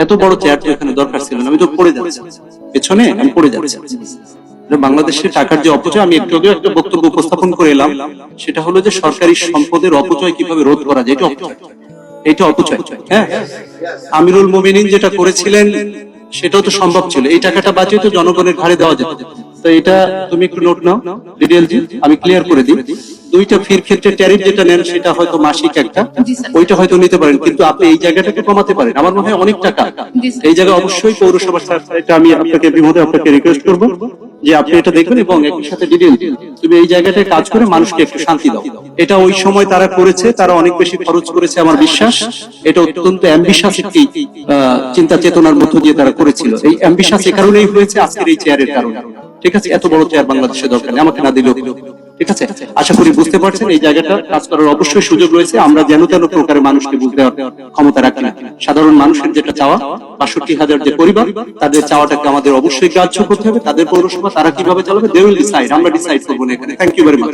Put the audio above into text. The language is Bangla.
এত বড় চেয়ার তো এখানে দরকার ছিল না, আমি তো পড়ে যাচ্ছি পেছনে, আমি পড়ে যাচ্ছি। বাংলাদেশের টাকার যে অপচয়, আমি একটু আগে একটা বক্তব্য উপস্থাপন করে এলাম, সেটা হলো যে সরকারি সম্পদের অপচয় কিভাবে রোধ করা যায়, এটা অপচয়, এটা অপচয়। হ্যাঁ, আমিরুল মোমিনিন যেটা করেছিলেন সেটাও তো সম্ভব ছিল, এই টাকাটা বাঁচিয়ে তো জনগণের ঘাড়ে দেওয়া যেত। তো এটা তুমি একটু নোট নাও ডিটেইলস, আমি ক্লিয়ার করে দিই। দুইটা ফির ক্ষেত্রে ট্যারিফ যেটা নেন সেটা হয়তো মাসিক একটা, ওইটা হয়তো নিতে পারেন, কিন্তু আপনি এই জায়গাটাকে কমাতে পারেন। আমার মনে হয় অনেক টাকা এই জায়গায় অবশ্যই পৌরসভার এটা আমি আপনাকে বিমোদে আপনাকে রিকোয়েস্ট করবো যে আপনি এটা দেখবেন এবং একই সাথে ডিটেইল তুমি এই জায়গাটায় কাজ করে মানুষকে একটু শান্তি দাও। এটা ওই সময় তারা করেছে, তারা অনেক বেশি খরচ করেছে আমার বিশ্বাস। এটা অত্যন্ত অ্যাম্বিশাস একটি চিন্তা চেতনার মধ্য দিয়ে তারা করেছিল। এই অ্যাম্বিশাস এই কারণেই হয়েছে আজকের এই চেয়ারের কারণে। ঠিক আছে, এত বড় চেয়ার বাংলাদেশে দরকার নেই, আমাকে না দিলেও। ঠিক আছে, আশা করি বুঝতে পারছেন এই জায়গাটা কাজ করার অবশ্যই সুযোগ রয়েছে। আমরা যেন তেন প্রকারে মানুষকে বুঝতে ক্ষমতা রাখি না। সাধারণ মানুষের যেটা চাওয়া, ৬২,০০০ যে পরিবার, তাদের চাওয়াটাকে আমাদের অবশ্যই গ্রাহ্য করতে হবে। তাদের পৌরসভা তারা কিভাবে চালাবে, দে উইল ডিসাইড, আমরা ডিসাইড করবো না এখানে। Thank you very much.